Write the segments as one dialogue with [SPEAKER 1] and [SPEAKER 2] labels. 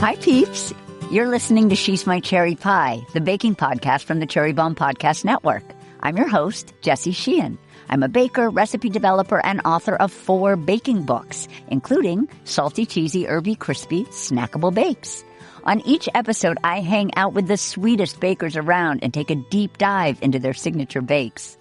[SPEAKER 1] Hi, peeps. You're listening to She's My Cherry Pie, the baking podcast from the Cherry Bomb Podcast Network. I'm your host, Jessie Sheehan. I'm a baker, recipe developer, and author of 4 baking books, including Salty, Cheesy, Herby, Crispy, Snackable Bakes. On each episode, I hang out with the sweetest bakers around and take a deep dive into their signature bakes.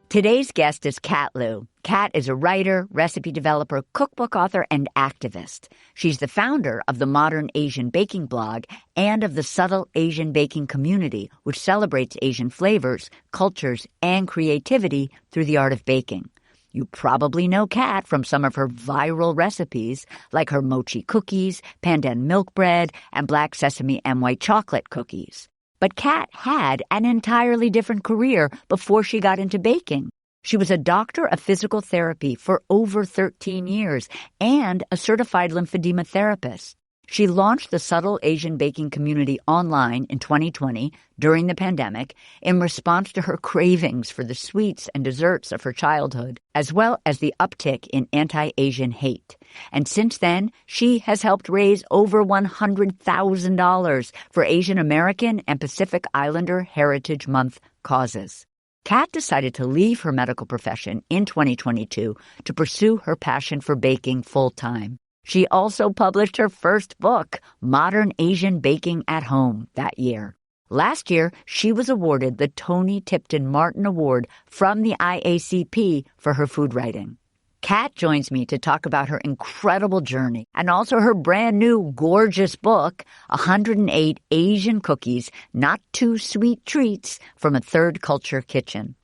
[SPEAKER 1] Today's guest is Kat Lieu. Kat is a writer, recipe developer, cookbook author, and activist. She's the founder of the Modern Asian Baking blog and of the Subtle Asian Baking community, which celebrates Asian flavors, cultures, and creativity through the art of baking. You probably know Kat from some of her viral recipes, like her mochi cookies, pandan milk bread, and black sesame and white chocolate cookies. But Kat had an entirely different career before she got into baking. She was a doctor of physical therapy for over 13 years and a certified lymphedema therapist. She launched the Subtle Asian Baking community online in 2020 during the pandemic in response to her cravings for the sweets and desserts of her childhood, as well as the uptick in anti-Asian hate. And since then, she has helped raise over $100,000 for Asian American and Pacific Islander Heritage Month causes. Kat decided to leave her medical profession in 2022 to pursue her passion for baking full-time. She also published her first book, Modern Asian Baking at Home, that year. Last year, she was awarded the Tony Tipton Martin Award from the IACP for her food writing. Kat joins me to talk about her incredible journey and also her brand new gorgeous book, 108 Asian Cookies, Not Too Sweet Treats from a Third Culture Kitchen.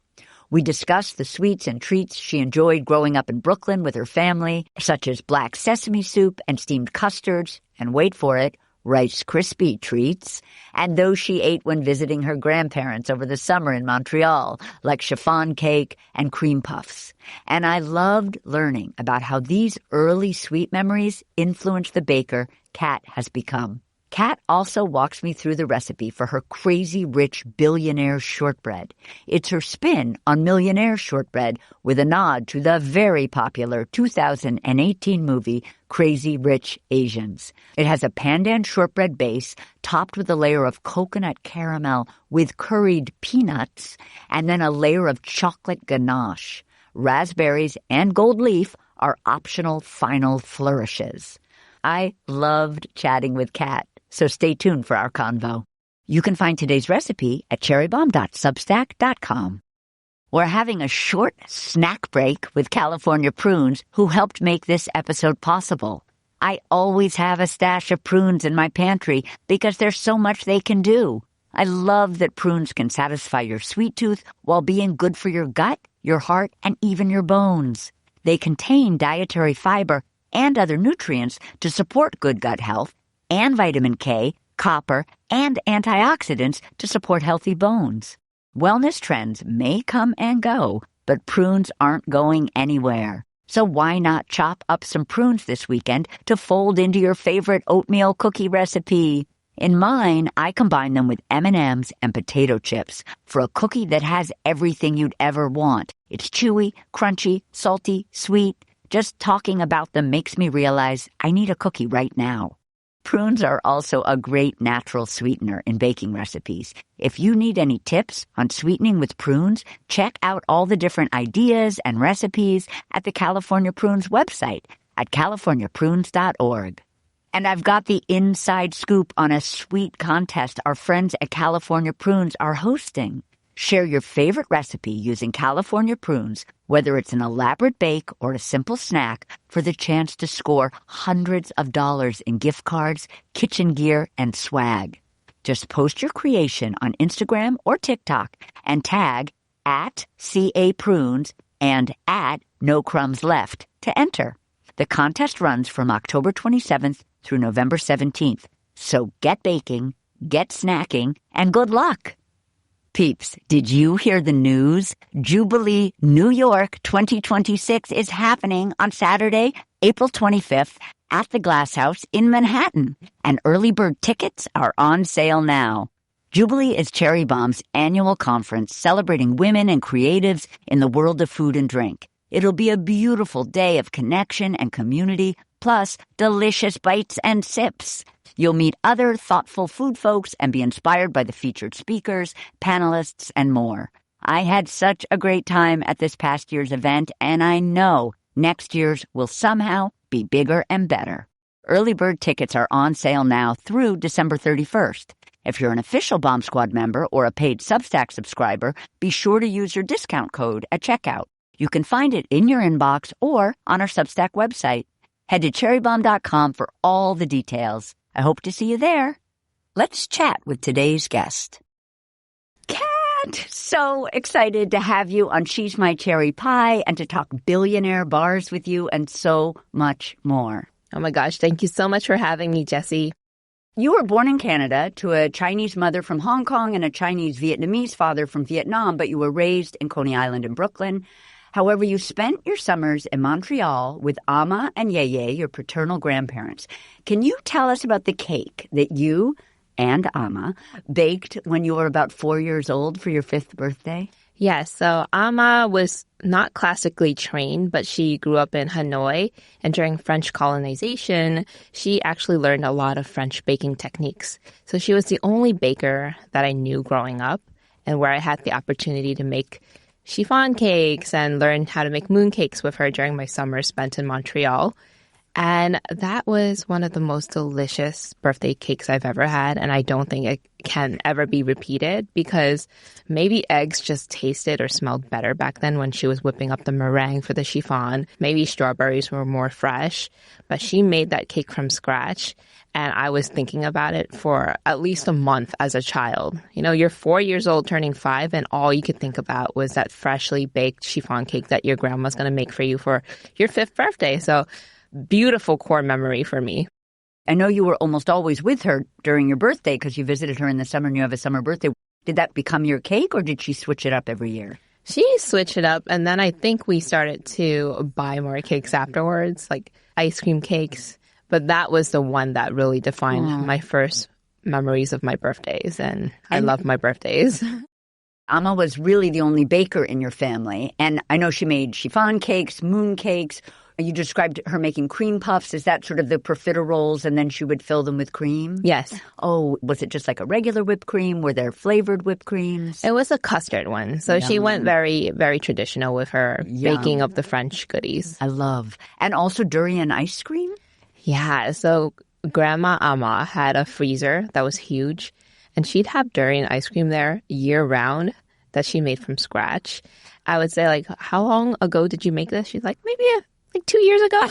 [SPEAKER 1] We discuss the sweets and treats she enjoyed growing up in Brooklyn with her family, such as black sesame soup and steamed custards, and wait for it, Rice Krispie treats, and those she ate when visiting her grandparents over the summer in Montreal, like chiffon cake and cream puffs. And I loved learning about how these early sweet memories influenced the baker Kat has become. Kat also walks me through the recipe for her crazy rich Billionaire shortbread. It's her spin on Millionaire shortbread with a nod to the very popular 2018 movie Crazy Rich Asians. It has a pandan shortbread base topped with a layer of coconut caramel with curried peanuts and then a layer of chocolate ganache. Raspberries and gold leaf are optional final flourishes. I loved chatting with Kat, so stay tuned for our convo. You can find today's recipe at cherrybomb.substack.com. We're having a short snack break with California Prunes, who helped make this episode possible. I always have a stash of prunes in my pantry because there's so much they can do. I love that prunes can satisfy your sweet tooth while being good for your gut, your heart, and even your bones. They contain dietary fiber and other nutrients to support good gut health, and vitamin K, copper, and antioxidants to support healthy bones. Wellness trends may come and go, but prunes aren't going anywhere. So why not chop up some prunes this weekend to fold into your favorite oatmeal cookie recipe? In mine, I combine them with M&Ms and potato chips for a cookie that has everything you'd ever want. It's chewy, crunchy, salty, sweet. Just talking about them makes me realize I need a cookie right now. Prunes are also a great natural sweetener in baking recipes. If you need any tips on sweetening with prunes, check out all the different ideas and recipes at the California Prunes website at californiaprunes.org. And I've got the inside scoop on a sweet contest our friends at California Prunes are hosting. Share your favorite recipe using California Prunes, whether it's an elaborate bake or a simple snack, for the chance to score hundreds of dollars in gift cards, kitchen gear, and swag. Just post your creation on Instagram or TikTok and tag @CAPrunes and @NoCrumbsLeft to enter. The contest runs from October 27th through November 17th. So get baking, get snacking, and good luck. Peeps, did you hear the news? Jubilee New York 2026 is happening on Saturday, April 25th at the Glass House in Manhattan, and early bird tickets are on sale now. Jubilee is Cherry Bomb's annual conference celebrating women and creatives in the world of food and drink. It'll be a beautiful day of connection and community, plus delicious bites and sips. You'll meet other thoughtful food folks and be inspired by the featured speakers, panelists, and more. I had such a great time at this past year's event, and I know next year's will somehow be bigger and better. Early bird tickets are on sale now through December 31st. If you're an official Bomb Squad member or a paid Substack subscriber, be sure to use your discount code at checkout. You can find it in your inbox or on our Substack website. Head to cherrybomb.com for all the details. I hope to see you there. Let's chat with today's guest. Kat, so excited to have you on She's My Cherry Pie and to talk billionaire bars with you and so much more.
[SPEAKER 2] Oh my gosh, thank you so much for having me, Jessie.
[SPEAKER 1] You were born in Canada to a Chinese mother from Hong Kong and a Chinese Vietnamese father from Vietnam, but you were raised in Coney Island in Brooklyn. However, you spent your summers in Montreal with Ama and Yeye, your paternal grandparents. Can you tell us about the cake that you and Ama baked when you were about 4 years old for your 5th birthday?
[SPEAKER 2] Yes, so Ama was not classically trained, but she grew up in Hanoi, and during French colonization, she actually learned a lot of French baking techniques. So she was the only baker that I knew growing up, and where I had the opportunity to make chiffon cakes and learn how to make mooncakes with her during my summer spent in Montreal. And that was one of the most delicious birthday cakes I've ever had. And I don't think it can ever be repeated because maybe eggs just tasted or smelled better back then when she was whipping up the meringue for the chiffon. Maybe strawberries were more fresh, but she made that cake from scratch. And I was thinking about it for at least a month as a child. You know, you're 4 years old turning 5 and all you could think about was that freshly baked chiffon cake that your grandma's going to make for you for your 5th birthday. So beautiful core memory for me.
[SPEAKER 1] I know you were almost always with her during your birthday because you visited her in the summer and you have a summer birthday. Did that become your cake or did she switch it up every year?
[SPEAKER 2] She switched it up and then I think we started to buy more cakes afterwards, like ice cream cakes. But that was the one that really defined my first memories of my birthdays. And I love my birthdays.
[SPEAKER 1] Ama was really the only baker in your family. And I know she made chiffon cakes, moon cakes. You described her making cream puffs. Is that sort of the profiteroles and then she would fill them with cream?
[SPEAKER 2] Yes.
[SPEAKER 1] Oh, was it just like a regular whipped cream? Were there flavored whipped creams?
[SPEAKER 2] It was a custard one. So she went very, very traditional with her baking of the French goodies.
[SPEAKER 1] I love. And also durian ice cream?
[SPEAKER 2] Yeah. So Grandma Ama had a freezer that was huge. And she'd have durian ice cream there year round that she made from scratch. I would say, like, how long ago did you make this? She's like, maybe like 2 years ago.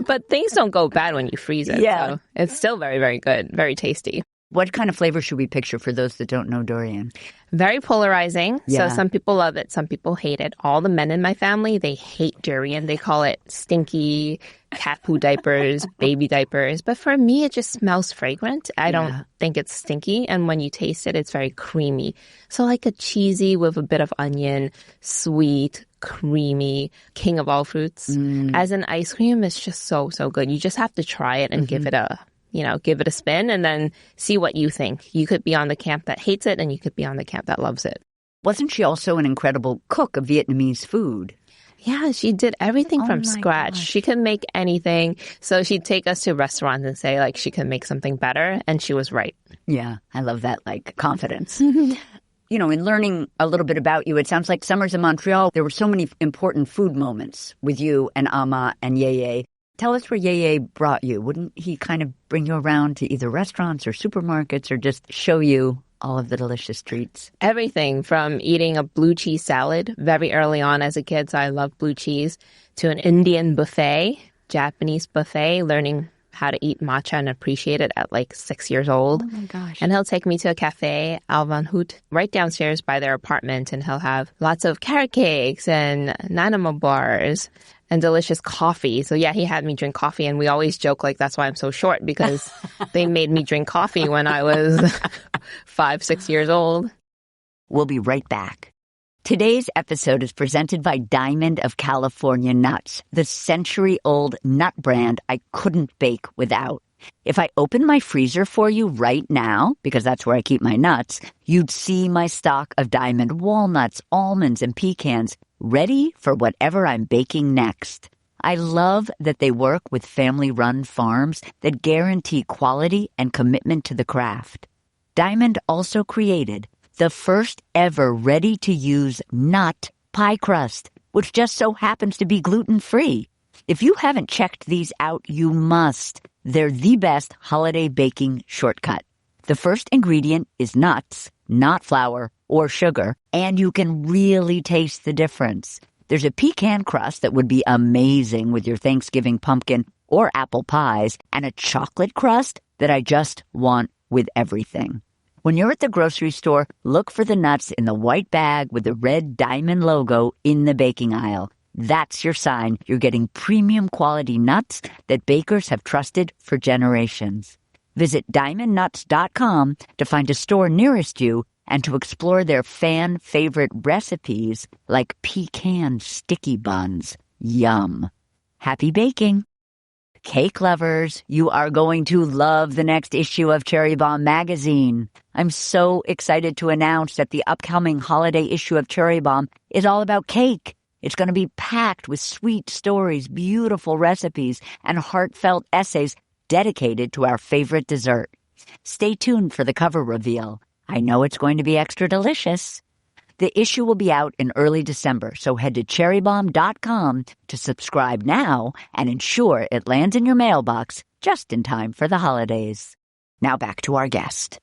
[SPEAKER 2] But things don't go bad when you freeze it.
[SPEAKER 1] Yeah.
[SPEAKER 2] So it's still very, very good. Very tasty.
[SPEAKER 1] What kind of flavor should we picture for those that don't know durian?
[SPEAKER 2] Very polarizing.
[SPEAKER 1] Yeah.
[SPEAKER 2] So some people love it. Some people hate it. All the men in my family, they hate durian. They call it stinky, cat poo diapers, baby diapers. But for me, it just smells fragrant. I don't think it's stinky. And when you taste it, it's very creamy. So like a cheesy with a bit of onion, sweet, creamy, king of all fruits. As an ice cream, it's just so, so good. You just have to try it and give it a spin and then see what you think. You could be on the camp that hates it and you could be on the camp that loves it.
[SPEAKER 1] Wasn't she also an incredible cook of Vietnamese food?
[SPEAKER 2] Yeah, she did everything from scratch.
[SPEAKER 1] Gosh.
[SPEAKER 2] She could make anything. So she'd take us to restaurants and say, like, she could make something better. And she was right.
[SPEAKER 1] Yeah, I love that, like, confidence. You know, in learning a little bit about you, it sounds like summers in Montreal, there were so many important food moments with you and Ama and Yeye. Tell us where Yeye brought you. Wouldn't he kind of bring you around to either restaurants or supermarkets or just show you all of the delicious treats?
[SPEAKER 2] Everything from eating a blue cheese salad very early on as a kid, so I love blue cheese, to an Indian buffet, Japanese buffet, learning how to eat matcha and appreciate it at like 6 years old.
[SPEAKER 1] Oh my gosh.
[SPEAKER 2] And he'll take me to a cafe, Al Van Hout, right downstairs by their apartment, and he'll have lots of carrot cakes and nanama bars and delicious coffee. So yeah, he had me drink coffee, and we always joke like that's why I'm so short, because they made me drink coffee when I was 5, 6 years old.
[SPEAKER 1] We'll be right back. Today's episode is presented by Diamond of California Nuts, the century-old nut brand I couldn't bake without. If I open my freezer for you right now, because that's where I keep my nuts, you'd see my stock of Diamond walnuts, almonds, and pecans ready for whatever I'm baking next. I love that they work with family-run farms that guarantee quality and commitment to the craft. Diamond also created the first ever ready-to-use nut pie crust, which just so happens to be gluten-free. If you haven't checked these out, you must. They're the best holiday baking shortcut. The first ingredient is nuts, not flour or sugar, and you can really taste the difference. There's a pecan crust that would be amazing with your Thanksgiving pumpkin or apple pies, and a chocolate crust that I just want with everything. When you're at the grocery store, look for the nuts in the white bag with the red diamond logo in the baking aisle. That's your sign you're getting premium quality nuts that bakers have trusted for generations. Visit diamondnuts.com to find a store nearest you and to explore their fan-favorite recipes like pecan sticky buns. Yum. Happy baking. Cake lovers, you are going to love the next issue of Cherry Bomb magazine. I'm so excited to announce that the upcoming holiday issue of Cherry Bomb is all about cake. It's going to be packed with sweet stories, beautiful recipes, and heartfelt essays dedicated to our favorite dessert. Stay tuned for the cover reveal. I know it's going to be extra delicious. The issue will be out in early December, so head to cherrybomb.com to subscribe now and ensure it lands in your mailbox just in time for the holidays. Now back to our guest.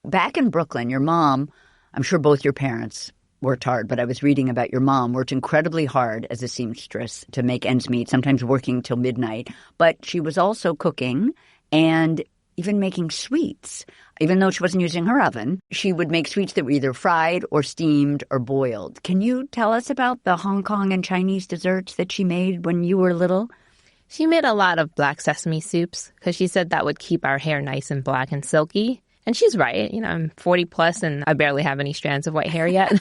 [SPEAKER 1] Back in Brooklyn, your mom, I'm sure both your parents worked hard, but I was reading about your mom worked incredibly hard as a seamstress to make ends meet, sometimes working till midnight. But she was also cooking and even making sweets. Even though she wasn't using her oven, she would make sweets that were either fried or steamed or boiled. Can you tell us about the Hong Kong and Chinese desserts that she made when you were little?
[SPEAKER 2] She made a lot of black sesame soups because she said that would keep our hair nice and black and silky. And she's right. You know, I'm 40 plus and I barely have any strands of white hair yet.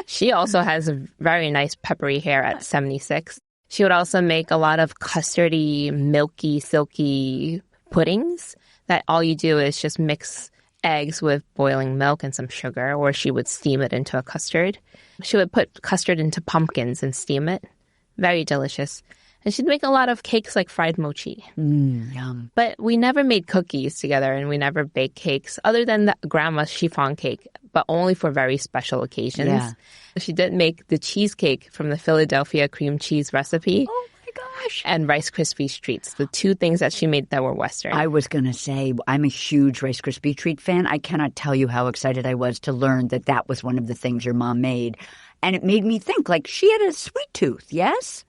[SPEAKER 2] She also has a very nice peppery hair at 76. She would also make a lot of custardy, milky, silky puddings that all you do is just mix eggs with boiling milk and some sugar, or she would steam it into a custard. She would put custard into pumpkins and steam it. Very delicious. And she'd make a lot of cakes like fried mochi.
[SPEAKER 1] Yum.
[SPEAKER 2] But we never made cookies together and we never baked cakes other than the grandma's chiffon cake, but only for very special occasions.
[SPEAKER 1] Yeah.
[SPEAKER 2] She did make the cheesecake from the Philadelphia cream cheese recipe.
[SPEAKER 1] Oh my gosh.
[SPEAKER 2] And Rice Krispies treats, the two things that she made that were Western.
[SPEAKER 1] I was going to say, I'm a huge Rice Krispie treat fan. I cannot tell you how excited I was to learn that that was one of the things your mom made. And it made me think, like, she had a sweet tooth, yes?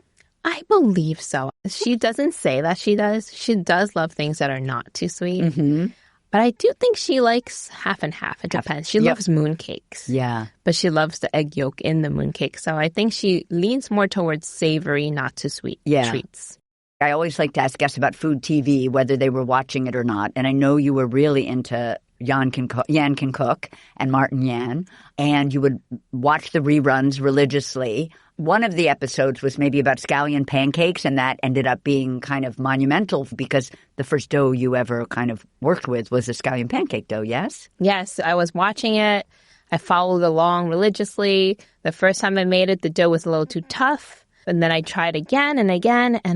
[SPEAKER 2] I believe so. She doesn't say that she does. She does love things that are not too sweet.
[SPEAKER 1] Mm-hmm.
[SPEAKER 2] But I do think she likes half and half. It depends. She loves mooncakes.
[SPEAKER 1] Yeah.
[SPEAKER 2] But she loves the egg yolk in the mooncake. So I think she leans more towards savory, not too sweet treats.
[SPEAKER 1] I always like to ask guests about food TV, whether they were watching it or not. And I know you were really into Yan Can Cook and Martin Yan, and you would watch the reruns religiously. One of the episodes was maybe about scallion pancakes, and that ended up being kind of monumental because the first dough you ever kind of worked with was a scallion pancake dough, yes?
[SPEAKER 2] Yes, I was watching it. I followed along religiously. The first time I made it, the dough was a little too tough. And then I tried again, and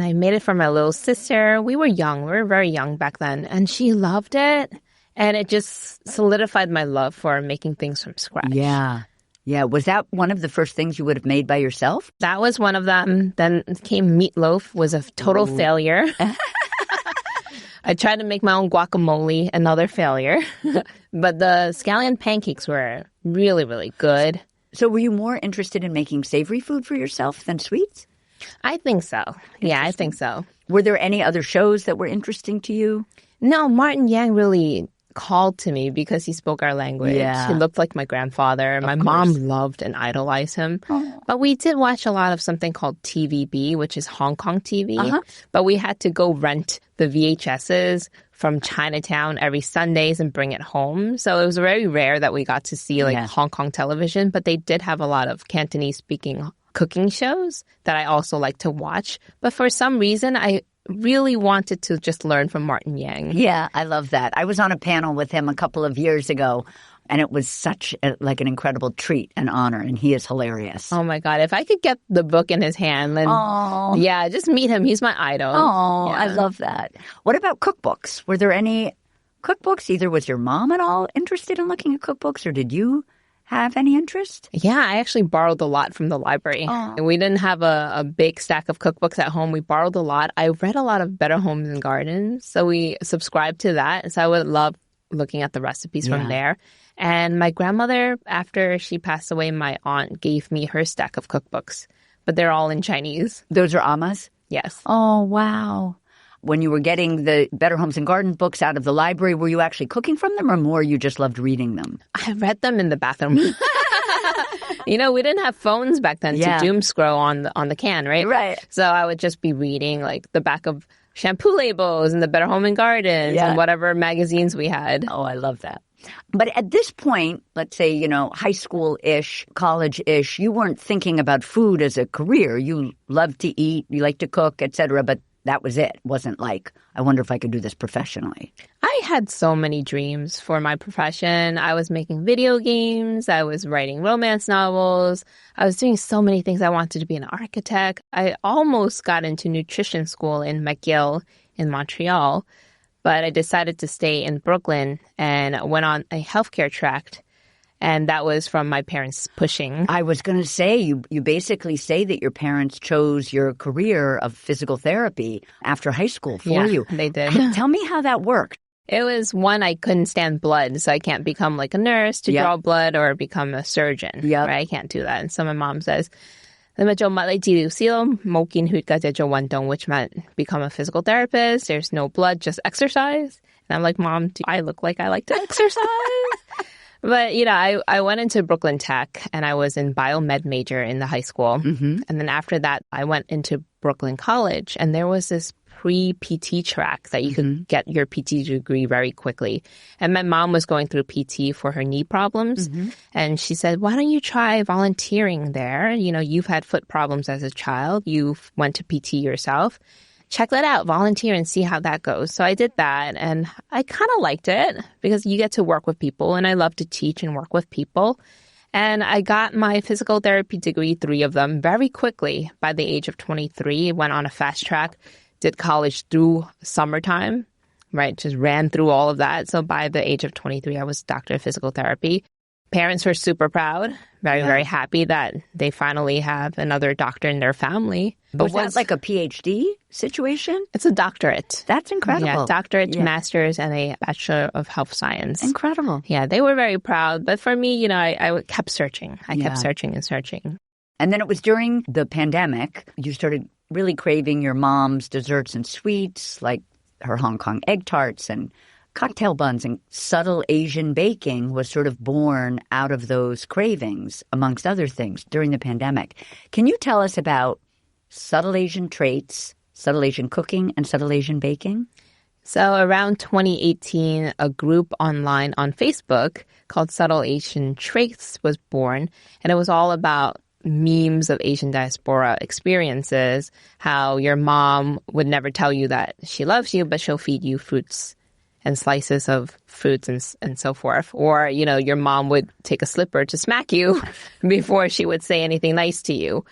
[SPEAKER 2] I made it for my little sister. We were young. We were very young back then, and she loved it. And it just solidified my love for making things from scratch.
[SPEAKER 1] Yeah. Yeah. Was that one of the first things you would have made by yourself?
[SPEAKER 2] That was one of them. Then came meatloaf, was a total failure. I tried to make my own guacamole, another failure. But the scallion pancakes were really, really good.
[SPEAKER 1] So were you more interested in making savory food for yourself than sweets?
[SPEAKER 2] I think so. Yeah, I think so.
[SPEAKER 1] Were there any other shows that were interesting to you?
[SPEAKER 2] No, Martin Yang really called to me because he spoke our language.
[SPEAKER 1] Yeah.
[SPEAKER 2] He looked like my grandfather. My mom loved and idolized him. Oh. But we did watch a lot of something called TVB, which is Hong Kong TV. Uh-huh. But we had to go rent the VHSs from Chinatown every Sundays and bring it home. So it was very rare that we got to see Hong Kong television. But they did have a lot of Cantonese-speaking cooking shows that I also like to watch. But for some reason, I really wanted to just learn from Martin Yang.
[SPEAKER 1] Yeah, I love that. I was on a panel with him a couple of years ago And it was such like an incredible treat and honor. And he is hilarious.
[SPEAKER 2] Oh my God. If I could get the book in his hand, then yeah, just meet him. He's my idol.
[SPEAKER 1] Oh,
[SPEAKER 2] yeah.
[SPEAKER 1] I love that. What about cookbooks? Were there any cookbooks? Either was your mom at all interested in looking at cookbooks, or did you have any interest?
[SPEAKER 2] Yeah, I actually borrowed a lot from the library. We didn't have a big stack of cookbooks at home. We borrowed a lot. I read a lot of Better Homes and Gardens, so we subscribed to that. So I would love looking at the recipes from there. And my grandmother, after she passed away, my aunt gave me her stack of cookbooks, but they're all in Chinese.
[SPEAKER 1] Those are Amma's?
[SPEAKER 2] Yes.
[SPEAKER 1] Oh, wow. When you were getting the Better Homes and Garden books out of the library, were you actually cooking from them, or more you just loved reading them?
[SPEAKER 2] I read them in the bathroom. You know, we didn't have phones back then to doom scroll on the can, right?
[SPEAKER 1] Right.
[SPEAKER 2] So I would just be reading like the back of shampoo labels and the Better Home and Gardens and whatever magazines we had.
[SPEAKER 1] Oh, I love that. But at this point, let's say, high school-ish, college-ish, you weren't thinking about food as a career. You loved to eat, you liked to cook, etc., but that was it. It wasn't like, I wonder if I could do this professionally.
[SPEAKER 2] I had so many dreams for my profession. I was making video games. I was writing romance novels. I was doing so many things. I wanted to be an architect. I almost got into nutrition school in McGill in Montreal, but I decided to stay in Brooklyn and went on a healthcare track. And that was from my parents pushing.
[SPEAKER 1] I was going to say, you basically say that your parents chose your career of physical therapy after high school for you.
[SPEAKER 2] They did.
[SPEAKER 1] Tell me how that worked.
[SPEAKER 2] It was one, I couldn't stand blood, so I can't become like a nurse to draw blood or become a surgeon. Right? I can't do that. And so my mom says, medyo malay silo, mokin hut ka wantong, which meant become a physical therapist. There's no blood, just exercise. And I'm like, Mom, do I look like I like to exercise? But, I went into Brooklyn Tech and I was in biomed major in the high school. Mm-hmm. And then after that, I went into Brooklyn College and there was this pre-PT track that you could get your PT degree very quickly. And my mom was going through PT for her knee problems. Mm-hmm. And she said, why don't you try volunteering there? You've had foot problems as a child. You went to PT yourself. Check that out, volunteer and see how that goes. So I did that and I kind of liked it because you get to work with people and I love to teach and work with people. And I got my physical therapy degree, 3 of them, very quickly by the age of 23. Went on a fast track, did college through summertime, right? Just ran through all of that. So by the age of 23, I was doctor of physical therapy. Parents were super proud, very, very happy that they finally have another doctor in their family.
[SPEAKER 1] But was that like a PhD situation?
[SPEAKER 2] It's a doctorate.
[SPEAKER 1] That's incredible.
[SPEAKER 2] Yeah, doctorate, master's, and a Bachelor of Health Science.
[SPEAKER 1] Incredible.
[SPEAKER 2] Yeah, they were very proud. But for me, I kept searching. I kept searching and searching.
[SPEAKER 1] And then it was during the pandemic, you started really craving your mom's desserts and sweets, like her Hong Kong egg tarts and cocktail buns, and subtle Asian baking was sort of born out of those cravings, amongst other things, during the pandemic. Can you tell us about subtle Asian traits, subtle Asian cooking, and subtle Asian baking?
[SPEAKER 2] So around 2018, a group online on Facebook called Subtle Asian Traits was born, and it was all about memes of Asian diaspora experiences, how your mom would never tell you that she loves you, but she'll feed you fruits and slices of fruits and so forth. Or, your mom would take a slipper to smack you before she would say anything nice to you.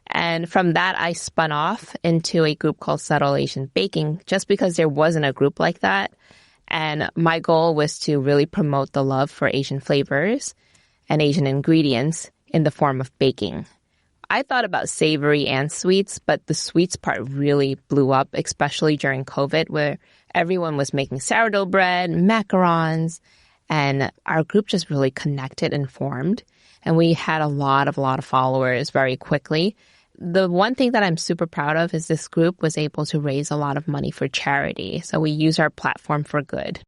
[SPEAKER 2] And from that, I spun off into a group called Subtle Asian Baking, just because there wasn't a group like that. And my goal was to really promote the love for Asian flavors and Asian ingredients in the form of baking. I thought about savory and sweets, but the sweets part really blew up, especially during COVID, where everyone was making sourdough bread, macarons, and our group just really connected and formed. And we had a lot of followers very quickly. The one thing that I'm super proud of is this group was able to raise a lot of money for charity. So we use our platform for good.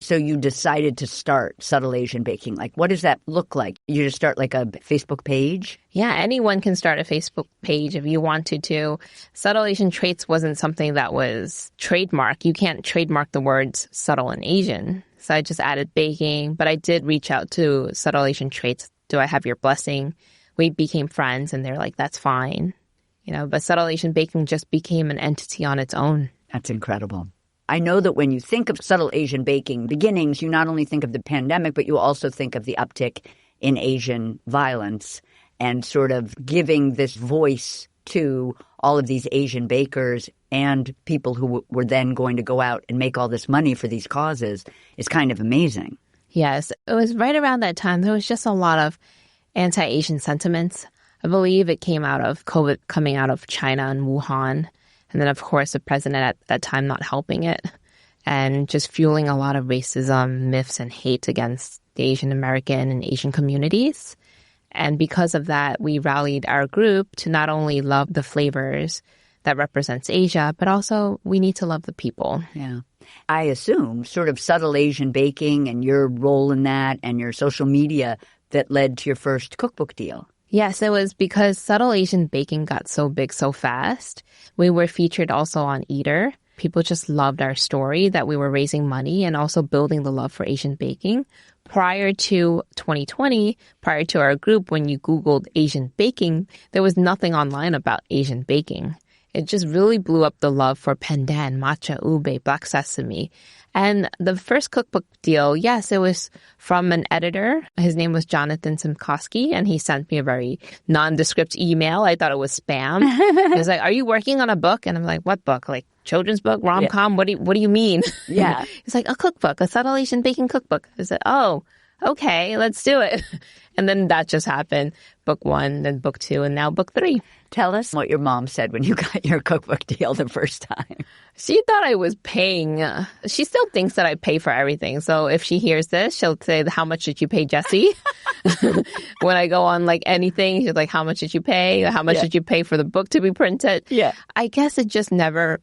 [SPEAKER 1] So you decided to start Subtle Asian Baking. Like, what does that look like? You just start like a Facebook page?
[SPEAKER 2] Yeah, anyone can start a Facebook page if you wanted to. Subtle Asian Traits wasn't something that was trademark. You can't trademark the words subtle and Asian. So I just added baking, but I did reach out to Subtle Asian Traits. Do I have your blessing? We became friends and they're like, that's fine. But Subtle Asian Baking just became an entity on its own.
[SPEAKER 1] That's incredible. I know that when you think of subtle Asian baking beginnings, you not only think of the pandemic, but you also think of the uptick in Asian violence and sort of giving this voice to all of these Asian bakers and people who were then going to go out and make all this money for these causes is kind of amazing.
[SPEAKER 2] Yes, it was right around that time. There was just a lot of anti-Asian sentiments. I believe it came out of COVID coming out of China and Wuhan. And then, of course, the president at that time not helping it and just fueling a lot of racism, myths, and hate against the Asian American and Asian communities. And because of that, we rallied our group to not only love the flavors that represents Asia, but also we need to love the people.
[SPEAKER 1] Yeah. I assume sort of subtle Asian baking and your role in that and your social media that led to your first cookbook deal.
[SPEAKER 2] Yes, it was because subtle Asian baking got so big so fast. We were featured also on Eater. People just loved our story that we were raising money and also building the love for Asian baking. Prior to 2020, prior to our group, when you Googled Asian baking, there was nothing online about Asian baking. It just really blew up the love for pandan, matcha, ube, black sesame. And the first cookbook deal, yes, it was from an editor. His name was Jonathan Simkowski, and he sent me a very nondescript email. I thought it was spam. He was like, "Are you working on a book?" And I'm like, "What book? Like children's book, rom-com? Yeah. What do you mean?"
[SPEAKER 1] Yeah.
[SPEAKER 2] He's like, "A cookbook, a subtle Asian baking cookbook." I said, "Oh, okay, let's do it." And then that just happened. Book 1, then book 2, and now book 3.
[SPEAKER 1] Tell us what your mom said when you got your cookbook deal the first time.
[SPEAKER 2] She thought I was paying. She still thinks that I pay for everything. So if she hears this, she'll say, "How much did you pay Jessie?" When I go on like anything, she's like, "How much did you pay? How much did you pay for the book to be printed?"
[SPEAKER 1] Yeah.
[SPEAKER 2] I guess it just never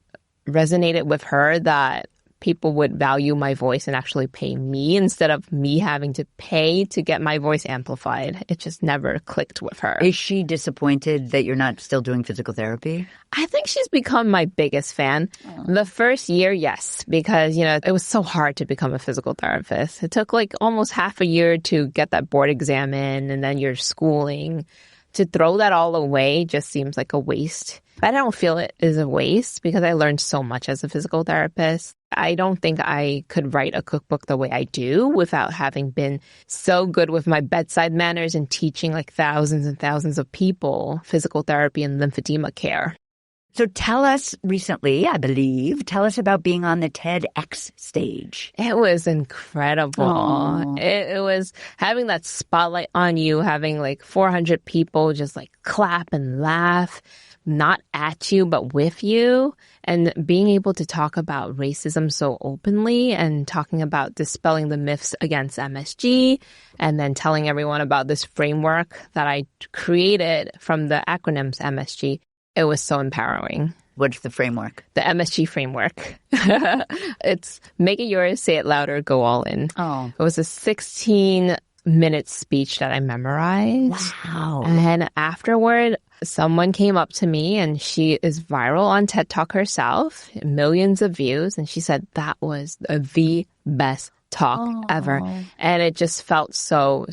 [SPEAKER 2] resonated with her that people would value my voice and actually pay me instead of me having to pay to get my voice amplified. It just never clicked with her.
[SPEAKER 1] Is she disappointed that you're not still doing physical therapy?
[SPEAKER 2] I think she's become my biggest fan. The first year, yes, because, it was so hard to become a physical therapist. It took like almost half a year to get that board exam in, and then you're schooling. To throw that all away just seems like a waste. I don't feel it is a waste because I learned so much as a physical therapist. I don't think I could write a cookbook the way I do without having been so good with my bedside manners and teaching like thousands and thousands of people physical therapy and lymphedema care.
[SPEAKER 1] So tell us tell us about being on the TEDx stage.
[SPEAKER 2] It was incredible.
[SPEAKER 1] Aww.
[SPEAKER 2] It was having that spotlight on you, having like 400 people just like clap and laugh, not at you, but with you, and being able to talk about racism so openly and talking about dispelling the myths against MSG, and then telling everyone about this framework that I created from the acronyms MSG. It was so empowering.
[SPEAKER 1] What's the framework?
[SPEAKER 2] The MSG framework. It's make it yours, say it louder, go all in.
[SPEAKER 1] Oh.
[SPEAKER 2] It was a 16-minute speech that I memorized.
[SPEAKER 1] Wow.
[SPEAKER 2] And afterward, someone came up to me, and she is viral on TED Talk herself, millions of views. And she said that was the best talk ever. And it just felt so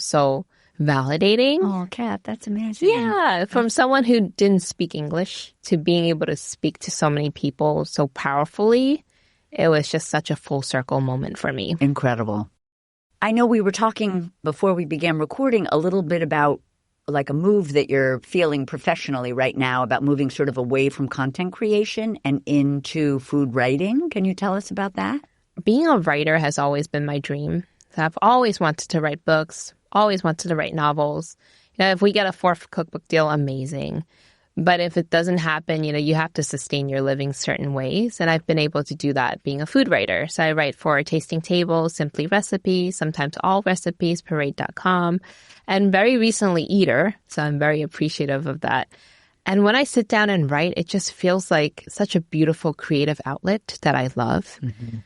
[SPEAKER 2] validating.
[SPEAKER 1] Oh, Kat, that's amazing.
[SPEAKER 2] Yeah, from someone who didn't speak English to being able to speak to so many people so powerfully, it was just such a full circle moment for me.
[SPEAKER 1] Incredible. I know we were talking before we began recording a little bit about like a move that you're feeling professionally right now about moving sort of away from content creation and into food writing. Can you tell us about that?
[SPEAKER 2] Being a writer has always been my dream. I've always wanted to write books, always wanted to write novels. If we get a 4th cookbook deal, amazing. But if it doesn't happen, you have to sustain your living certain ways. And I've been able to do that being a food writer. So I write for Tasting Tables, Simply Recipes, sometimes All Recipes, Parade.com, and very recently Eater. So I'm very appreciative of that. And when I sit down and write, it just feels like such a beautiful creative outlet that I love.
[SPEAKER 1] Mm-hmm.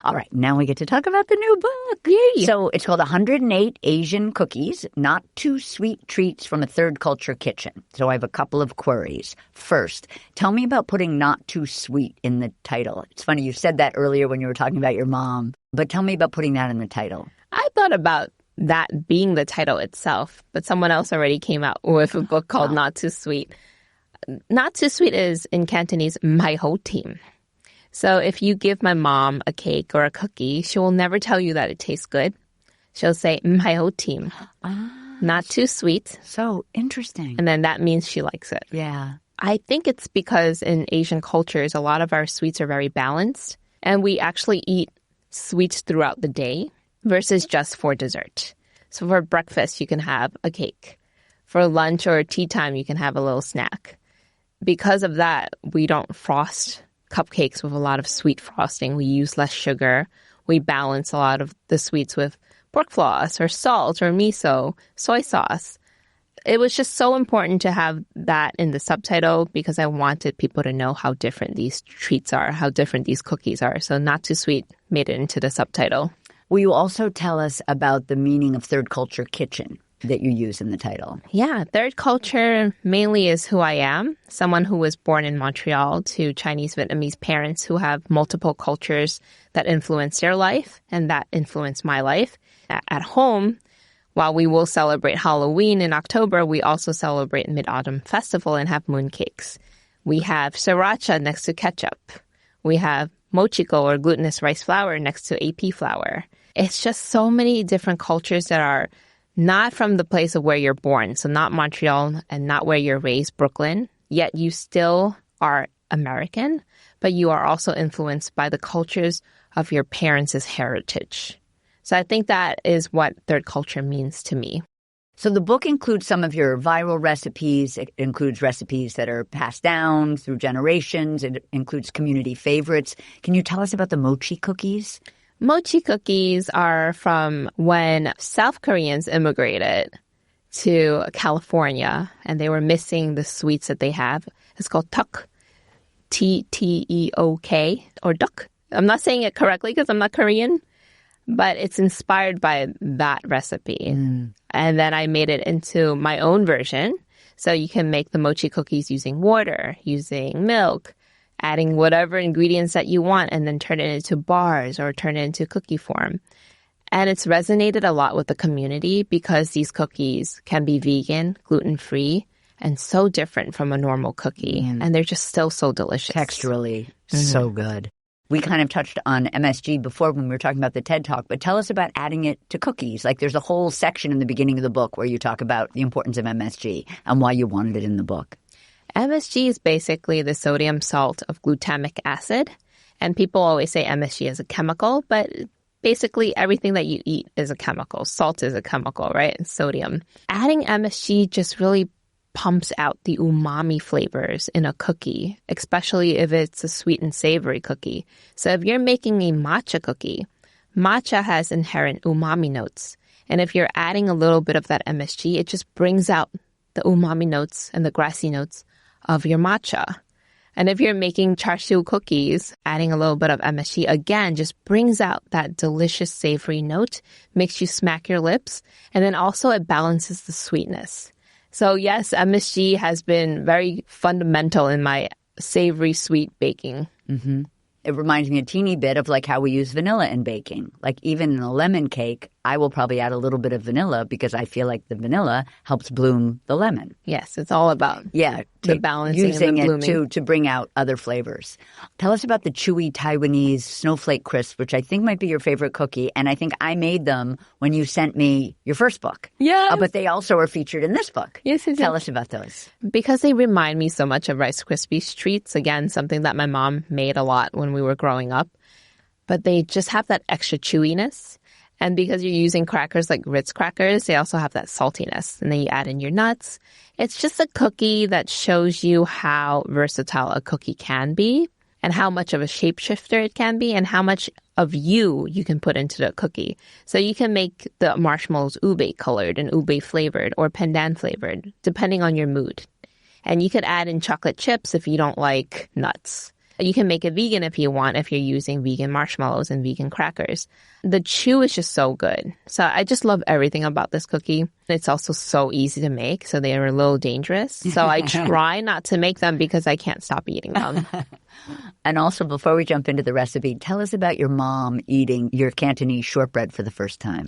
[SPEAKER 1] All right, now we get to talk about the new book.
[SPEAKER 2] Yay.
[SPEAKER 1] So it's called 108 Asian Cookies, Not Too Sweet Treats from a Third Culture Kitchen. So I have a couple of queries. First, tell me about putting not too sweet in the title. It's funny, you said that earlier when you were talking about your mom, but tell me about putting that in the title.
[SPEAKER 2] I thought about that being the title itself, but someone else already came out with a book called Not Too Sweet. Not Too Sweet is in Cantonese, my whole team. So if you give my mom a cake or a cookie, she will never tell you that it tastes good. She'll say, hai ho team. Not too sweet.
[SPEAKER 1] So interesting.
[SPEAKER 2] And then that means she likes it.
[SPEAKER 1] Yeah.
[SPEAKER 2] I think it's because in Asian cultures, a lot of our sweets are very balanced. And we actually eat sweets throughout the day versus just for dessert. So for breakfast, you can have a cake. For lunch or tea time, you can have a little snack. Because of that, we don't frost cupcakes with a lot of sweet frosting. We use less sugar. We balance a lot of the sweets with pork floss or salt or miso, soy sauce. It was just so important to have that in the subtitle because I wanted people to know how different these treats are, how different these cookies are. So Not Too Sweet made it into the subtitle.
[SPEAKER 1] Will you also tell us about the meaning of third culture kitchen that you use in the title?
[SPEAKER 2] Yeah, third culture mainly is who I am, someone who was born in Montreal to Chinese Vietnamese parents who have multiple cultures that influence their life and that influence my life. At home, while we will celebrate Halloween in October, we also celebrate Mid-Autumn Festival and have mooncakes. We have sriracha next to ketchup. We have mochiko or glutinous rice flour next to AP flour. It's just so many different cultures that are not from the place of where you're born, so not Montreal and not where you're raised, Brooklyn, yet you still are American, but you are also influenced by the cultures of your parents' heritage. So I think that is what third culture means to me.
[SPEAKER 1] So the book includes some of your viral recipes. It includes recipes that are passed down through generations. It includes community favorites. Can you tell us about the mochi cookies?
[SPEAKER 2] Mochi cookies are from when South Koreans immigrated to California and they were missing the sweets that they have. It's called tuk, T-T-E-O-K, or duk. I'm not saying it correctly because I'm not Korean, but it's inspired by that recipe. And then I made it into my own version. So you can make the mochi cookies using water, using milk, adding whatever ingredients that you want, and then turn it into bars or turn it into cookie form. And it's resonated a lot with the community because these cookies can be vegan, gluten-free, and so different from a normal cookie. And they're just still so delicious.
[SPEAKER 1] Texturally, so good. We kind of touched on MSG before when we were talking about the TED Talk, but tell us about adding it to cookies. Like there's a whole section in the beginning of the book where you talk about the importance of MSG and why you wanted it in the book.
[SPEAKER 2] MSG is basically the sodium salt of glutamic acid. And people always say MSG is a chemical, but basically everything that you eat is a chemical. Salt is a chemical, right? And sodium. Adding MSG just really pumps out the umami flavors in a cookie, especially if it's a sweet and savory cookie. So if you're making a matcha cookie, matcha has inherent umami notes. And if you're adding a little bit of that MSG, it just brings out the umami notes and the grassy notes of your matcha. And if you're making char siu cookies, adding a little bit of MSG, again, just brings out that delicious savory note, makes you smack your lips, and then also it balances the sweetness. So yes, MSG has been very fundamental in my savory sweet baking. It
[SPEAKER 1] reminds me a teeny bit of like how we use vanilla in baking. Like even in a lemon cake, I will probably add a little bit of vanilla because I feel like the vanilla helps bloom the lemon.
[SPEAKER 2] Yes, it's all about the balancing
[SPEAKER 1] using
[SPEAKER 2] and the blooming.
[SPEAKER 1] it to bring out other flavors. Tell us about the chewy Taiwanese snowflake crisp, which I think might be your favorite cookie. And I think I made them when you sent me your first book.
[SPEAKER 2] Yeah.
[SPEAKER 1] But they also are featured in this book.
[SPEAKER 2] Yes.
[SPEAKER 1] Tell us about those.
[SPEAKER 2] Because they remind me so much of Rice Krispies treats. Again, something that my mom made a lot when we were growing up. But they just have that extra chewiness. And because you're using crackers like Ritz crackers, they also have that saltiness. And then you add in your nuts. It's just a cookie that shows you how versatile a cookie can be and how much of a shapeshifter it can be and how much of you can put into the cookie. So you can make the marshmallows ube colored and ube flavored or pandan flavored, depending on your mood. And you could add in chocolate chips if you don't like nuts. You can make it vegan if you want, if you're using vegan marshmallows and vegan crackers. The chew is just so good. So I just love everything about this cookie. It's also so easy to make, so they are a little dangerous. So I try not to make them because I can't stop eating them.
[SPEAKER 1] And also, before we jump into the recipe, tell us about your mom eating your Cantonese shortbread for the first time.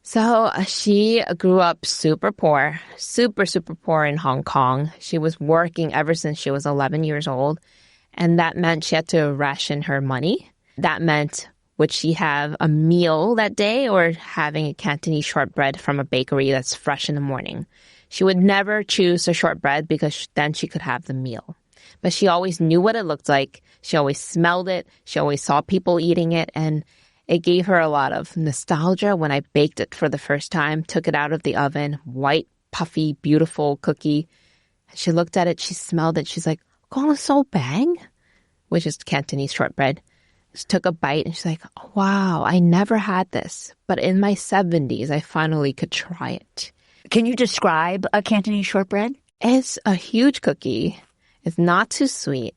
[SPEAKER 2] So she grew up super poor, super poor in Hong Kong. She was working ever since she was 11 years old. And that meant she had to ration her money. That meant would she have a meal that day or having a Cantonese shortbread from a bakery that's fresh in the morning? She would never choose a shortbread because then she could have the meal. But she always knew what it looked like. She always smelled it. She always saw people eating it. And it gave her a lot of nostalgia when I baked it for the first time, took it out of the oven, white, puffy, beautiful cookie. She looked at it, she smelled it. She's like, "Gong so bang," which is Cantonese shortbread. She took a bite and she's like, "Oh, wow, I never had this. But in my 70s, I finally could try it."
[SPEAKER 1] Can you describe a Cantonese shortbread?
[SPEAKER 2] It's a huge cookie. It's not too sweet.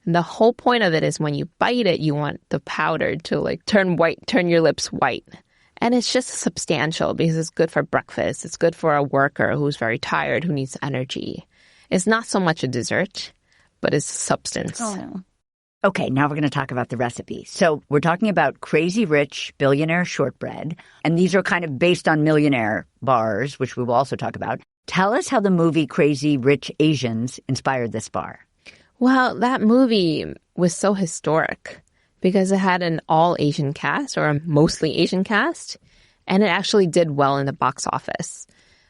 [SPEAKER 2] And the whole point of it is when you bite it, you want the powder to like turn white, turn your lips white. And it's just substantial because it's good for breakfast. It's good for a worker who's very tired, who needs energy. It's not so much a dessert, but it's substance.
[SPEAKER 1] Oh, no. Okay, now we're going to talk about the recipe. So we're talking about Crazy Rich Billionaire shortbread, and these are kind of based on Millionaire bars, which we will also talk about. Tell us how the movie Crazy Rich Asians inspired this bar.
[SPEAKER 2] Well, that movie was so historic because it had an all-Asian cast or a mostly Asian cast, and it actually did well in the box office.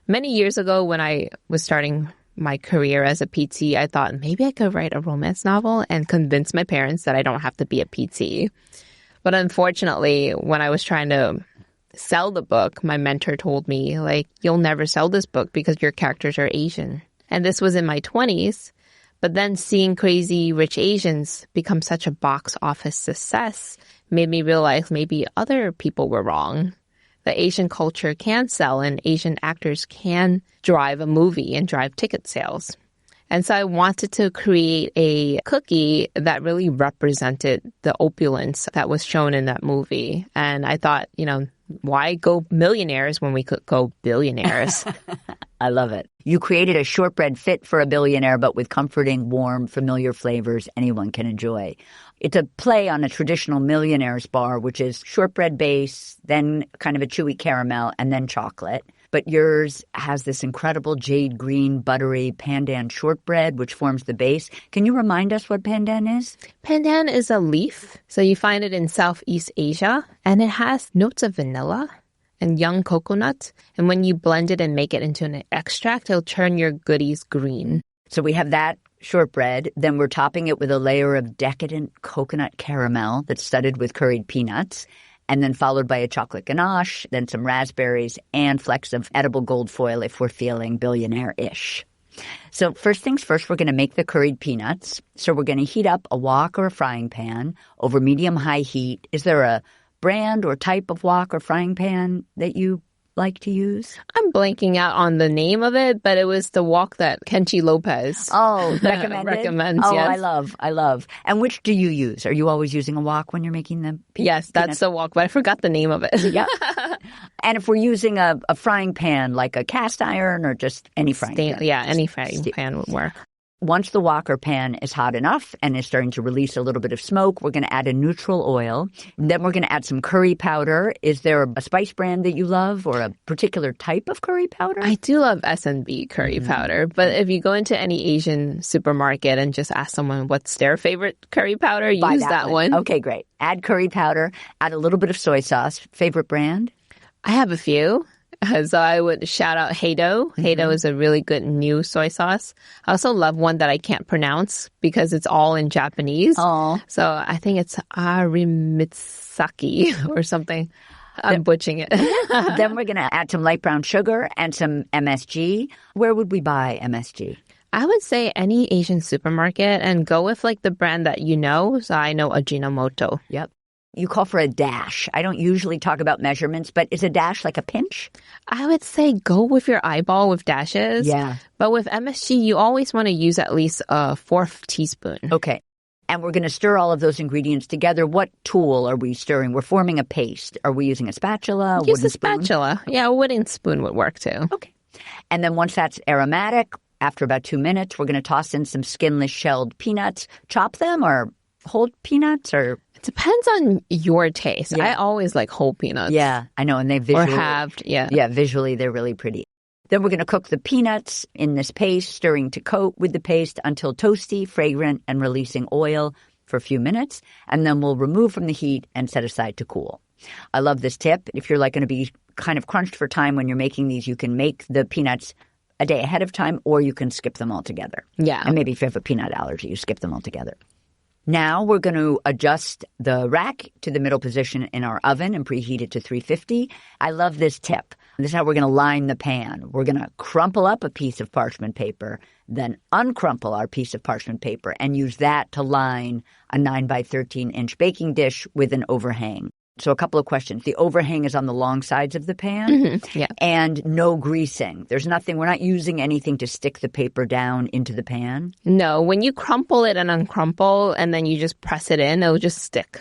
[SPEAKER 2] Many years ago when I was starting my career as a PT, I thought maybe I could write a romance novel and convince my parents that I don't have to be a PT. But unfortunately, when I was trying to sell the book, my mentor told me, like, "You'll never sell this book because your characters are Asian." And this was in my 20s. But then seeing Crazy Rich Asians become such a box office success made me realize maybe other people were wrong. The Asian culture can sell and Asian actors can drive a movie and drive ticket sales. And so I wanted to create a cookie that really represented the opulence that was shown in that movie. And I thought, why go millionaires when we could go billionaires?
[SPEAKER 1] I love it. You created a shortbread fit for a billionaire, but with comforting, warm, familiar flavors anyone can enjoy. It's a play on a traditional Millionaire's bar, which is shortbread base, then kind of a chewy caramel, and then chocolate. But yours has this incredible jade green, buttery pandan shortbread, which forms the base. Can you remind us what pandan is?
[SPEAKER 2] Pandan is a leaf. So you find it in Southeast Asia, and it has notes of vanilla and young coconut. And when you blend it and make it into an extract, it'll turn your goodies green.
[SPEAKER 1] So we have that shortbread. Then we're topping it with a layer of decadent coconut caramel that's studded with curried peanuts, and then followed by a chocolate ganache, then some raspberries, and flecks of edible gold foil if we're feeling billionaire-ish. So first things first, we're going to make the curried peanuts. So we're going to heat up a wok or a frying pan over medium-high heat. Is there a brand or type of wok or frying pan that you like to use?
[SPEAKER 2] I'm blanking out on the name of it, but it was the wok that Kenchi Lopez recommends.
[SPEAKER 1] Oh,
[SPEAKER 2] yes.
[SPEAKER 1] I love. And which do you use? Are you always using a wok when you're making them?
[SPEAKER 2] Yes, that's the wok, but I forgot the name of it.
[SPEAKER 1] Yeah. And if we're using a frying pan, like a cast iron or just any frying pan?
[SPEAKER 2] Yeah, any frying pan would work.
[SPEAKER 1] Once the wok or pan is hot enough and is starting to release a little bit of smoke, we're going to add a neutral oil. Then we're going to add some curry powder. Is there a spice brand that you love or a particular type of curry powder?
[SPEAKER 2] I do love S&B curry powder, but if you go into any Asian supermarket and just ask someone what's their favorite curry powder, use that one.
[SPEAKER 1] Okay, great. Add curry powder, add a little bit of soy sauce. Favorite brand?
[SPEAKER 2] I have a few. So I would shout out Heido. Heido is a really good new soy sauce. I also love one that I can't pronounce because it's all in Japanese.
[SPEAKER 1] Oh.
[SPEAKER 2] So I think it's Arimitsaki or something. I'm butchering it.
[SPEAKER 1] Then we're going to add some light brown sugar and some MSG. Where would we buy MSG?
[SPEAKER 2] I would say any Asian supermarket and go with like the brand that you know. So I know Ajinomoto.
[SPEAKER 1] Yep. You call for a dash. I don't usually talk about measurements, but is a dash like a pinch?
[SPEAKER 2] I would say go with your eyeball with dashes.
[SPEAKER 1] Yeah.
[SPEAKER 2] But with MSG, you always want to use at least a 4th teaspoon.
[SPEAKER 1] Okay. And we're going to stir all of those ingredients together. What tool are we stirring? We're forming a paste. Are we using a spatula?
[SPEAKER 2] Use a spatula. Yeah, a wooden spoon would work too.
[SPEAKER 1] Okay. And then once that's aromatic, after about 2 minutes, we're going to toss in some skinless shelled peanuts. Chop them or whole peanuts or...
[SPEAKER 2] It depends on your taste. Yeah. I always like whole peanuts.
[SPEAKER 1] Yeah, I know. And they visually...
[SPEAKER 2] Or halved, yeah.
[SPEAKER 1] Yeah, visually they're really pretty. Then we're going to cook the peanuts in this paste, stirring to coat with the paste until toasty, fragrant, and releasing oil for a few minutes. And then we'll remove from the heat and set aside to cool. I love this tip. If you're going to be kind of crunched for time when you're making these, you can make the peanuts a day ahead of time, or you can skip them altogether.
[SPEAKER 2] Yeah.
[SPEAKER 1] And maybe if you have a peanut allergy, you skip them altogether. Now we're going to adjust the rack to the middle position in our oven and preheat it to 350. I love this tip. This is how we're going to line the pan. We're going to crumple up a piece of parchment paper, then uncrumple our piece of parchment paper and use that to line a 9 by 13 inch baking dish with an overhang. So a couple of questions. The overhang is on the long sides of the pan.
[SPEAKER 2] Mm-hmm. Yeah.
[SPEAKER 1] And no greasing. There's nothing, we're not using anything to stick the paper down into the pan.
[SPEAKER 2] No, when you crumple it and uncrumple and then you just press it in, it'll just stick.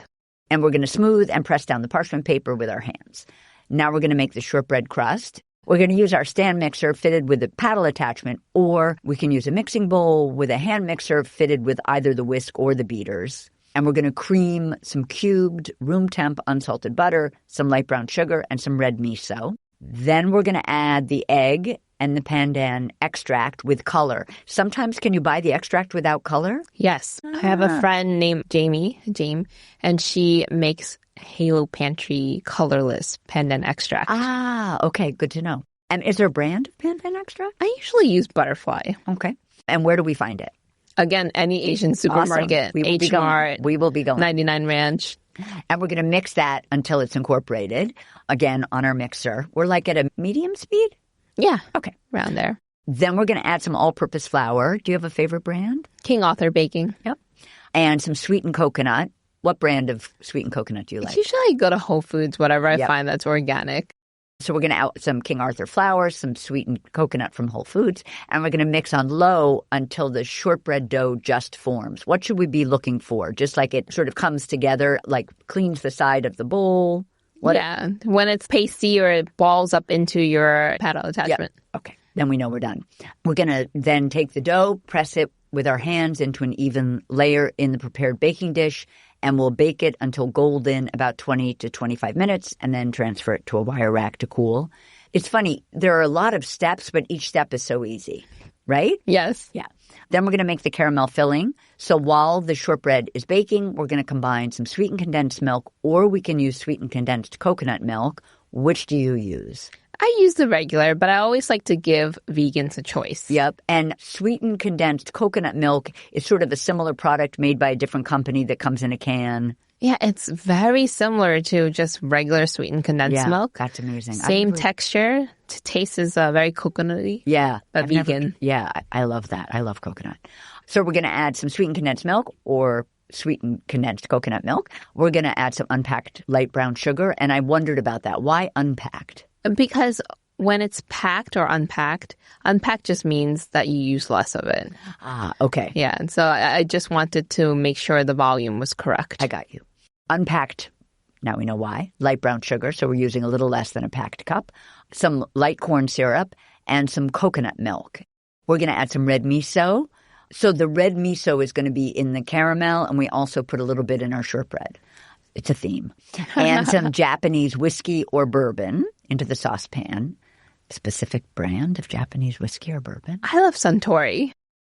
[SPEAKER 1] And we're going to smooth and press down the parchment paper with our hands. Now we're going to make the shortbread crust. We're going to use our stand mixer fitted with a paddle attachment, or we can use a mixing bowl with a hand mixer fitted with either the whisk or the beaters. And we're going to cream some cubed room temp unsalted butter, some light brown sugar, and some red miso. Then we're going to add the egg and the pandan extract with color. Sometimes can you buy the extract without color?
[SPEAKER 2] Yes. I have a friend named Jame, and she makes Halo Pantry colorless pandan extract.
[SPEAKER 1] Ah, okay. Good to know. And is there a brand of pandan extract?
[SPEAKER 2] I usually use Butterfly.
[SPEAKER 1] Okay. And where do we find it?
[SPEAKER 2] Again, any Asian supermarket,
[SPEAKER 1] Awesome.
[SPEAKER 2] H-Mart,
[SPEAKER 1] we will be going.
[SPEAKER 2] 99 Ranch.
[SPEAKER 1] And we're going to mix that until it's incorporated, again, on our mixer. We're at a medium speed?
[SPEAKER 2] Yeah.
[SPEAKER 1] Okay.
[SPEAKER 2] Around there.
[SPEAKER 1] Then we're going to add some all-purpose flour. Do you have a favorite brand?
[SPEAKER 2] King Arthur Baking.
[SPEAKER 1] Yep. And some sweetened coconut. What brand of sweetened coconut do you like?
[SPEAKER 2] It's usually I go to Whole Foods, whatever I find that's organic.
[SPEAKER 1] So we're going to add some King Arthur flour, some sweetened coconut from Whole Foods, and we're going to mix on low until the shortbread dough just forms. What should we be looking for? Just like it sort of comes together, like cleans the side of the bowl?
[SPEAKER 2] Yeah, when it's pasty or it balls up into your paddle attachment.
[SPEAKER 1] Yep. Okay, then we know we're done. We're going to then take the dough, press it with our hands into an even layer in the prepared baking dish, and we'll bake it until golden, about 20 to 25 minutes, and then transfer it to a wire rack to cool. It's funny, there are a lot of steps, but each step is so easy, right?
[SPEAKER 2] Yes.
[SPEAKER 1] Yeah. Then we're going to make the caramel filling. So while the shortbread is baking, we're going to combine some sweetened condensed milk, or we can use sweetened condensed coconut milk. Which do you use?
[SPEAKER 2] I use the regular, but I always like to give vegans a choice.
[SPEAKER 1] Yep. And sweetened condensed coconut milk is sort of a similar product made by a different company that comes in a can.
[SPEAKER 2] Yeah, it's very similar to just regular sweetened condensed milk.
[SPEAKER 1] That's amazing.
[SPEAKER 2] Same texture. Taste is very coconutty.
[SPEAKER 1] Yeah.
[SPEAKER 2] But vegan.
[SPEAKER 1] I love that. I love coconut. So we're going to add some sweetened condensed milk or sweetened condensed coconut milk. We're going to add some unpacked light brown sugar. And I wondered about that. Why unpacked?
[SPEAKER 2] Because when it's packed or unpacked just means that you use less of it.
[SPEAKER 1] Ah, okay.
[SPEAKER 2] Yeah, and so I just wanted to make sure the volume was correct.
[SPEAKER 1] I got you. Unpacked, now we know why, light brown sugar, so we're using a little less than a packed cup, some light corn syrup, and some coconut milk. We're going to add some red miso. So the red miso is going to be in the caramel, and we also put a little bit in our shortbread. It's a theme. And some Japanese whiskey or bourbon into the saucepan. Specific brand of Japanese whiskey or bourbon?
[SPEAKER 2] I love Suntory.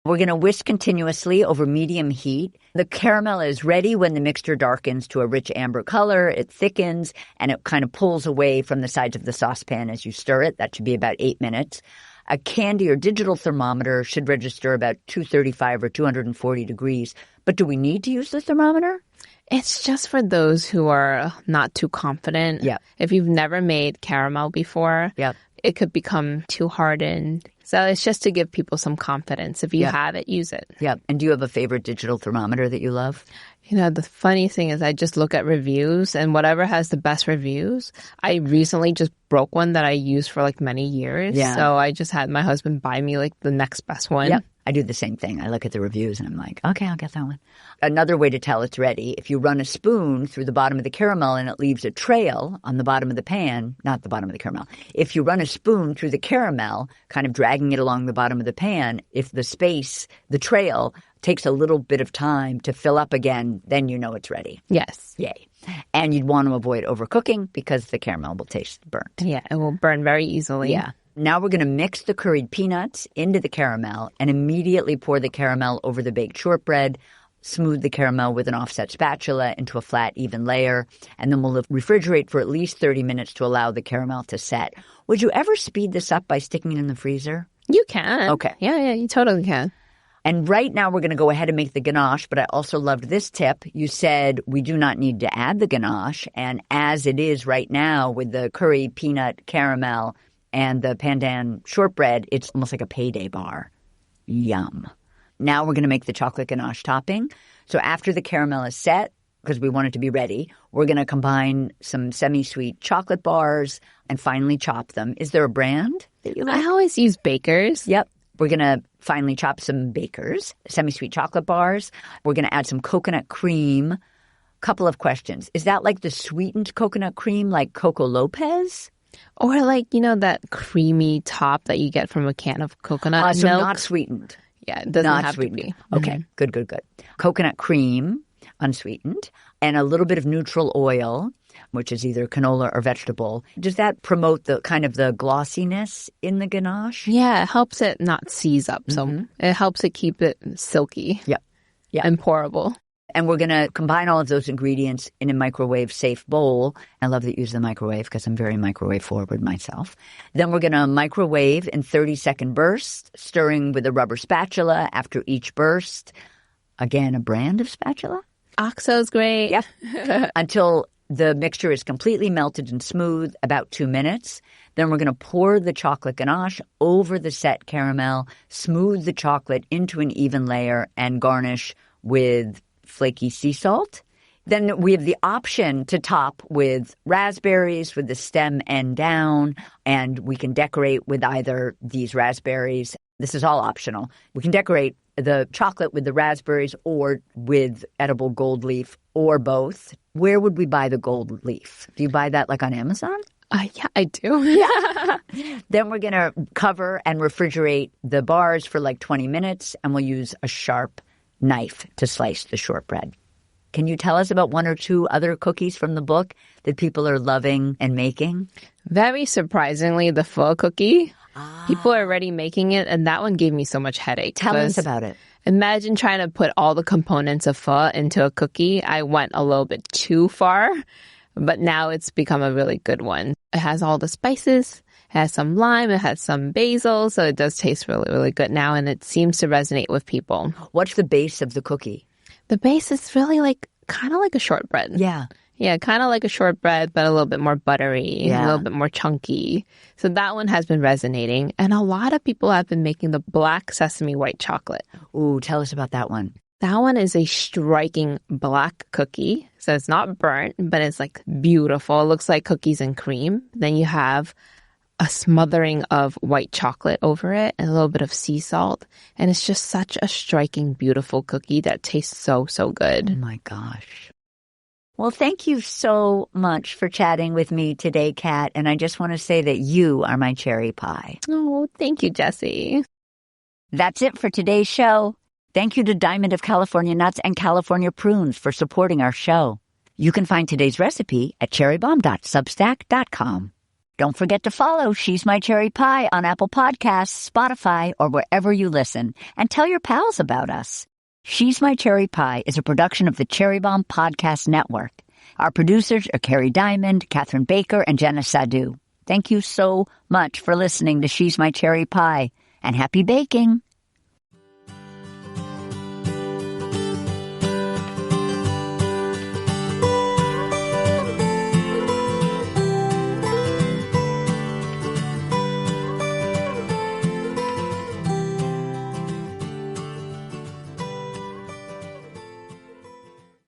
[SPEAKER 1] We're going to whisk continuously over medium heat. The caramel is ready when the mixture darkens to a rich amber color. It thickens, and it kind of pulls away from the sides of the saucepan as you stir it. That should be about 8 minutes. A candy or digital thermometer should register about 235 or 240 degrees. But do we need to use the thermometer?
[SPEAKER 2] It's just for those who are not too confident.
[SPEAKER 1] Yeah.
[SPEAKER 2] If you've never made caramel before, it could become too hardened. So it's just to give people some confidence. If you have it, use it.
[SPEAKER 1] Yeah. And do you have a favorite digital thermometer that you love?
[SPEAKER 2] You know, the funny thing is I just look at reviews, and whatever has the best reviews. I recently just broke one that I used for many years.
[SPEAKER 1] Yeah.
[SPEAKER 2] So I just had my husband buy me the next best one.
[SPEAKER 1] Yep. I do the same thing. I look at the reviews and I'm like, okay, I'll get that one. Another way to tell it's ready, if you run a spoon through the bottom of the caramel and it leaves a trail on the bottom of the pan, not the bottom of the caramel. If you run a spoon through the caramel, kind of dragging it along the bottom of the pan, if the trail takes a little bit of time to fill up again, then you know it's ready.
[SPEAKER 2] Yes.
[SPEAKER 1] Yay. And you'd want to avoid overcooking because the caramel will taste burnt.
[SPEAKER 2] Yeah, it will burn very easily.
[SPEAKER 1] Yeah. Now we're going to mix the curried peanuts into the caramel and immediately pour the caramel over the baked shortbread. Smooth the caramel with an offset spatula into a flat, even layer, and then we'll refrigerate for at least 30 minutes to allow the caramel to set. Would you ever speed this up by sticking it in the freezer?
[SPEAKER 2] You can.
[SPEAKER 1] Okay.
[SPEAKER 2] Yeah, you totally can.
[SPEAKER 1] And right now we're going to go ahead and make the ganache, but I also loved this tip. You said we do not need to add the ganache, and as it is right now with the curry, peanut, caramel, and the pandan shortbread, it's almost like a payday bar. Yum. Now we're going to make the chocolate ganache topping. So after the caramel is set, because we want it to be ready, we're going to combine some semi-sweet chocolate bars and finely chop them. Is there a brand that you like?
[SPEAKER 2] I always use Baker's.
[SPEAKER 1] Yep. We're going to finely chop some Baker's, semi-sweet chocolate bars. We're going to add some coconut cream. Couple of questions. Is that like the sweetened coconut cream like Coco Lopez?
[SPEAKER 2] Or like, that creamy top that you get from a can of coconut milk.
[SPEAKER 1] So not sweetened.
[SPEAKER 2] Yeah, it doesn't have to be.
[SPEAKER 1] Okay, good. Coconut cream, unsweetened, and a little bit of neutral oil, which is either canola or vegetable. Does that promote the kind of the glossiness in the ganache?
[SPEAKER 2] Yeah, it helps it not seize up. So it helps it keep it silky.
[SPEAKER 1] Yep.
[SPEAKER 2] And pourable.
[SPEAKER 1] And we're going to combine all of those ingredients in a microwave-safe bowl. I love that you use the microwave because I'm very microwave-forward myself. Then we're going to microwave in 30-second bursts, stirring with a rubber spatula after each burst. Again, a brand of spatula?
[SPEAKER 2] OXO's great.
[SPEAKER 1] Yep. Until the mixture is completely melted and smooth, about 2 minutes. Then we're going to pour the chocolate ganache over the set caramel, smooth the chocolate into an even layer, and garnish with flaky sea salt. Then we have the option to top with raspberries with the stem end down, and we can decorate with either these raspberries. This is all optional. We can decorate the chocolate with the raspberries or with edible gold leaf or both. Where would we buy the gold leaf? Do you buy that like on Amazon?
[SPEAKER 2] Yeah, I do.
[SPEAKER 1] Yeah. Then we're going to cover and refrigerate the bars for like 20 minutes, and we'll use a sharp knife to slice the shortbread. Can you tell us about one or two other cookies from the book that people are loving and making?
[SPEAKER 2] Very surprisingly, the pho cookie. People are already making it, and that one gave me so much headache.
[SPEAKER 1] Tell us about it.
[SPEAKER 2] Imagine trying to put all the components of pho into a cookie. I went a little bit too far, but now it's become a really good one. It has all the spices. It has some lime, it has some basil, so it does taste really, really good now, and it seems to resonate with people.
[SPEAKER 1] What's the base of the cookie?
[SPEAKER 2] The base is really kind of like a shortbread.
[SPEAKER 1] Yeah.
[SPEAKER 2] Yeah, kind of like a shortbread, but a little bit more buttery, a little bit more chunky. So that one has been resonating, and a lot of people have been making the black sesame white chocolate.
[SPEAKER 1] Ooh, tell us about that one.
[SPEAKER 2] That one is a striking black cookie. So it's not burnt, but it's beautiful. It looks like cookies and cream. Then you have a smothering of white chocolate over it and a little bit of sea salt. And it's just such a striking, beautiful cookie that tastes so, so good.
[SPEAKER 1] Oh my gosh. Well, thank you so much for chatting with me today, Kat. And I just want to say that you are my cherry pie.
[SPEAKER 2] Oh, thank you, Jessie.
[SPEAKER 1] That's it for today's show. Thank you to Diamond of California Nuts and California Prunes for supporting our show. You can find today's recipe at cherrybomb.substack.com. Don't forget to follow She's My Cherry Pie on Apple Podcasts, Spotify, or wherever you listen, and tell your pals about us. She's My Cherry Pie is a production of the Cherry Bomb Podcast Network. Our producers are Carrie Diamond, Catherine Baker, and Jenna Sadu. Thank you so much for listening to She's My Cherry Pie, and happy baking!